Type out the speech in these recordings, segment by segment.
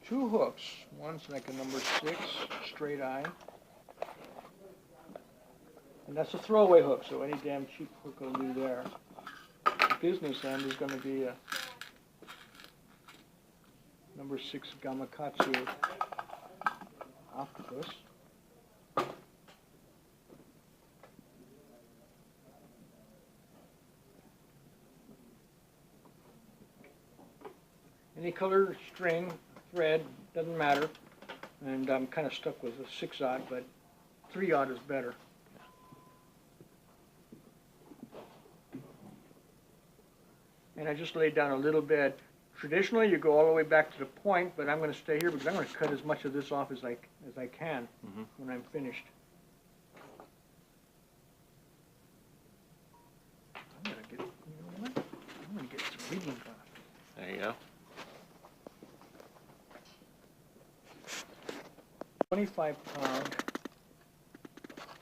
two hooks. One's like a number 6, straight eye. And that's a throwaway hook, so any damn cheap hook will do there. The business end is going to be a number 6 Gamakatsu octopus. Any color, string, thread, doesn't matter. And I'm kind of stuck with a 6/0, but 3/0 is better. And I just laid down a little bit. Traditionally, you go all the way back to the point, but I'm going to stay here because I'm going to cut as much of this off as I can when I'm finished. I'm going to get, you know what? I'm going to get some reading glasses. There you go. 25-pound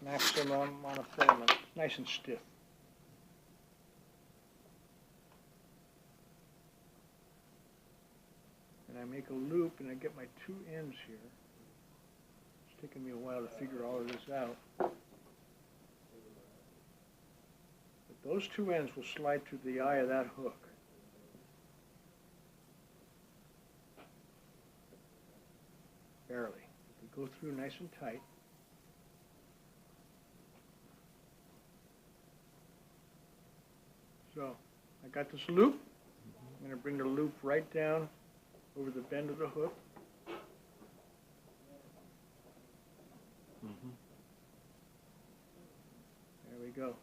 maximum monofilament, nice and stiff. And I make a loop and I get my 2 ends here. It's taken me a while to figure all of this out. But those 2 ends will slide through the eye of that hook. Barely. They go through nice and tight. So I got this loop. I'm going to bring the loop right down over the bend of the hook. There we go.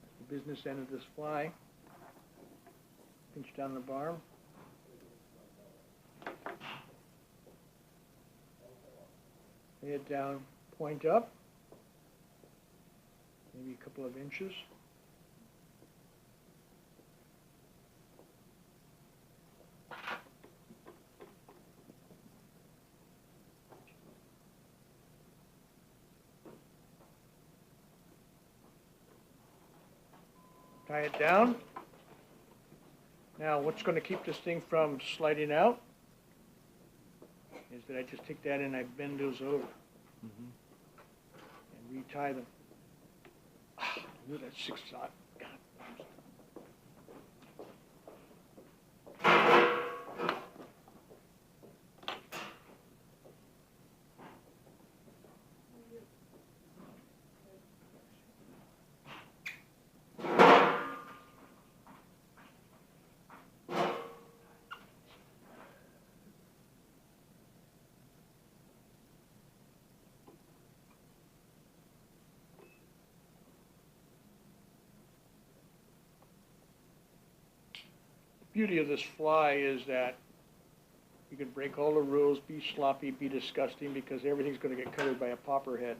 That's the business end of this fly. Pinch down the barb. Lay it down, point up. Maybe a couple of inches. Tie it down. Now, what's going to keep this thing from sliding out is that I just take that and I bend those over and retie them. I knew that 6/0. God. The beauty of this fly is that you can break all the rules, be sloppy, be disgusting, because everything's going to get covered by a popper head.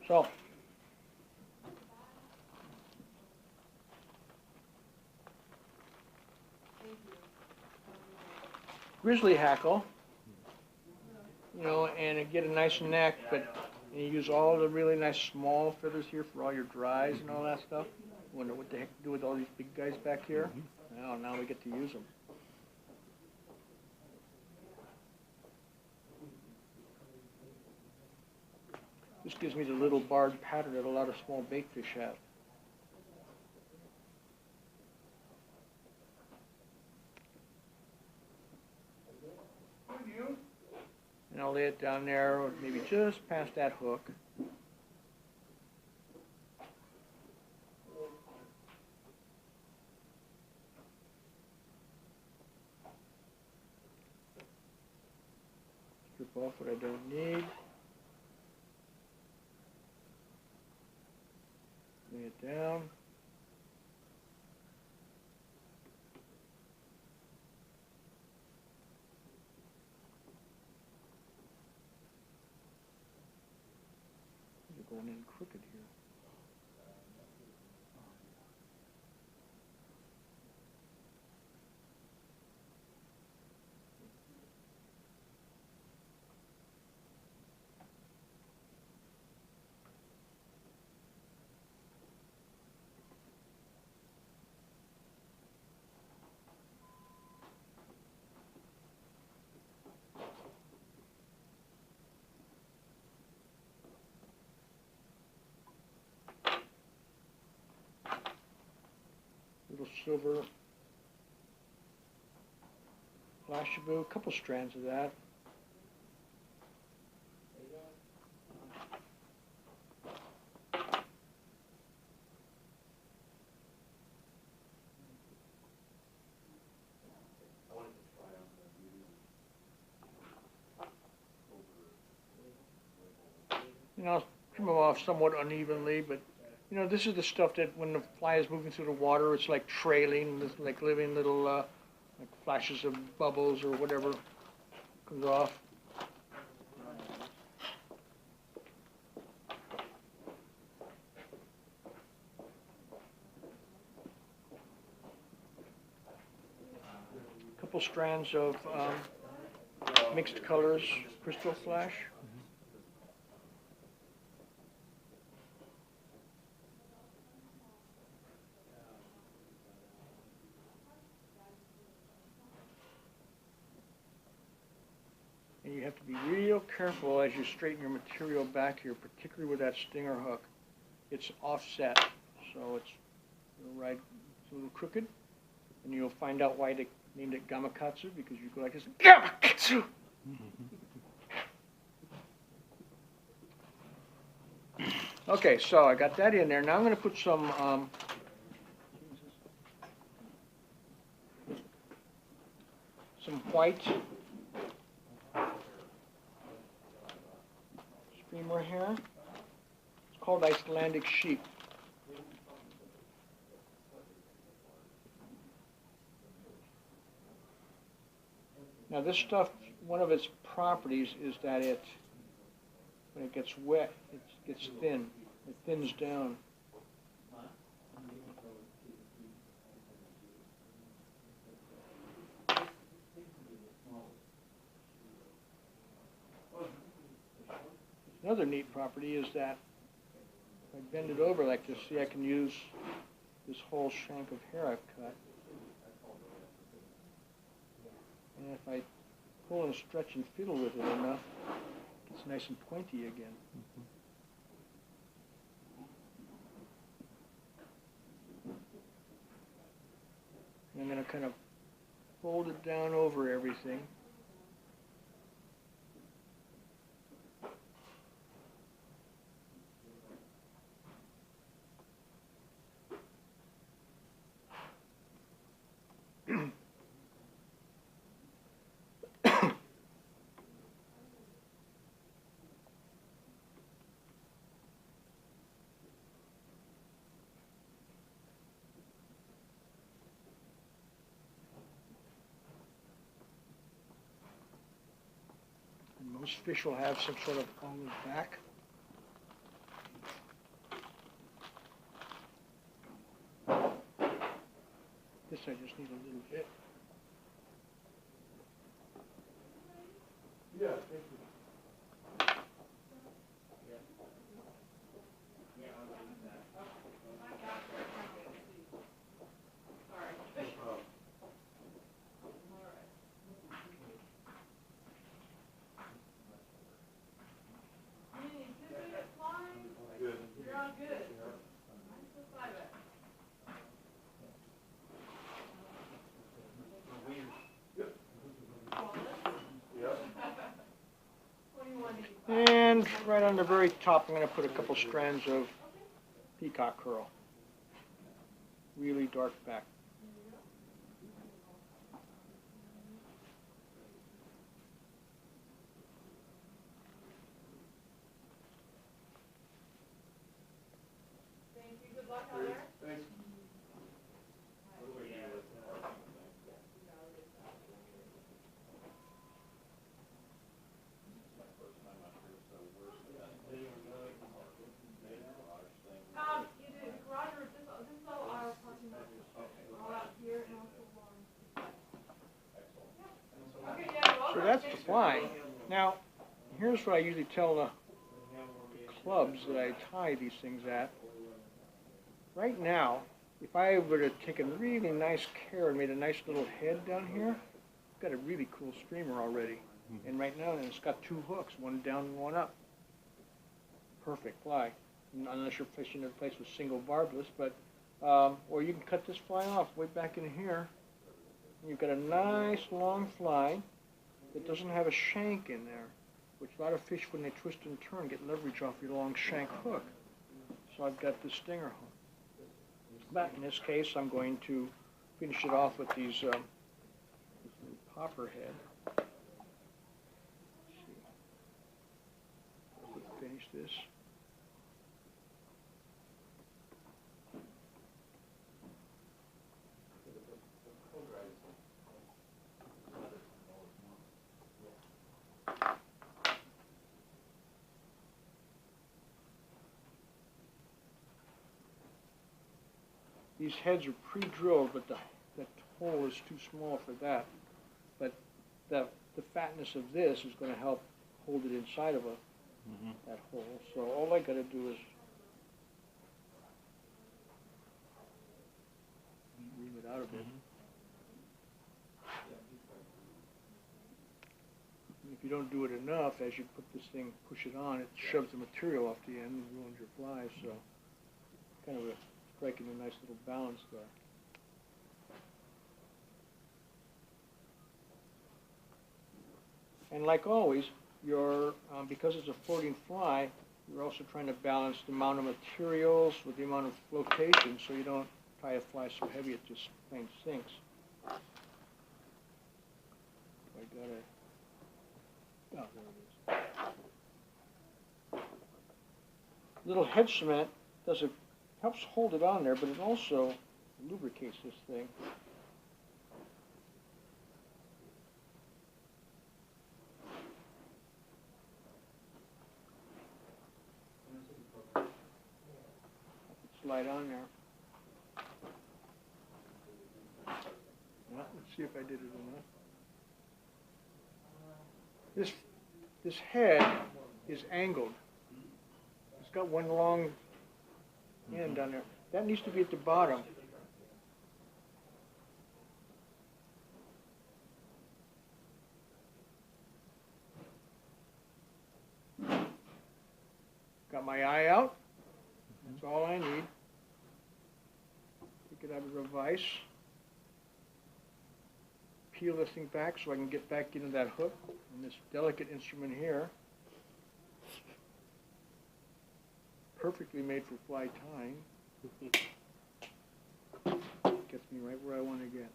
So, grizzly hackle. You know, and get a nice neck, but you use all the really nice small feathers here for all your dries and all that stuff. Wonder what the heck to do with all these big guys back here. Well, now we get to use them. This gives me the little barred pattern that a lot of small baitfish have. And I'll lay it down there, or maybe just past that hook. Strip off what I don't need. Lay it down. Going in crooked here. little silver flashaboo, a couple strands of that. And I'll trim them off somewhat unevenly, but you know, this is the stuff that when the fly is moving through the water, it's like trailing, it's like living little like flashes of bubbles or whatever comes off. A couple strands of mixed colors, crystal flash. And you have to be real careful as you straighten your material back here, particularly with that stinger hook. It's offset, so it's right, it's a little crooked, and you'll find out why they named it gamakatsu, because you go like this, gamakatsu! Okay, so I got that in there. Now I'm going to put some white streamer here. It's called Icelandic sheep. Now this stuff, one of its properties is that when it gets wet, it gets thin. It thins down. Another neat property is that if I bend it over like this, see, I can use this whole shank of hair I've cut. And if I pull and stretch and fiddle with it enough, it's nice and pointy again. And I'm going to kind of fold it down over everything. Most fish will have some sort of olive back. This I just need a little bit. Yeah, thank you. And right on the very top, I'm going to put a couple strands of peacock curl. Really dark back. Thank you. Good luck out there. Thanks. So that's the fly. Now, here's what I usually tell the clubs that I tie these things at. Right now, if I would have taken really nice care and made a nice little head down here, I've got a really cool streamer already. And right now, it's got two hooks, one down and one up. Perfect fly. Unless you're fishing in a place with single barbless, but Or you can cut this fly off way back in here. You've got a nice long fly that doesn't have a shank in there, which a lot of fish, when they twist and turn, get leverage off your long shank hook. So I've got this stinger hook. But in this case, I'm going to finish it off with these this popper head. Let's see. Finish this. These heads are pre-drilled, but the hole is too small for that. But the fatness of this is going to help hold it inside of that hole. So all I got to do is ream it out a bit. And if you don't do it enough, as you put this thing, push it on, it shoves the material off the end and ruins your fly. So kind of striking a nice little balance there. And like always, you're because it's a floating fly, you're also trying to balance the amount of materials with the amount of flotation, so you don't tie a fly so heavy it just plain sinks. I got it. Oh, there it is. Little head cement helps hold it on there, but it also lubricates this thing. Slide on there. Well, let's see if I did it enough. This head is angled. It's got one long end on there. That needs to be at the bottom. Got my eye out. That's all I need. Take it out of the vise. Peel this thing back so I can get back into that hook and this delicate instrument here. Perfectly made for fly tying. Gets me right where I want to get.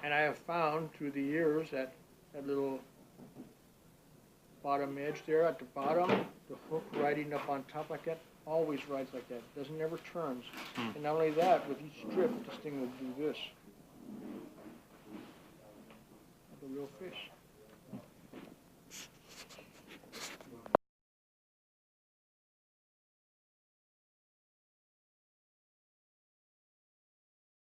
And I have found through the years that little bottom edge there at the bottom, the hook riding up on top like that, always rides like that. Doesn't never turns. And not only that, with each strip, this thing will do this. Like a real fish.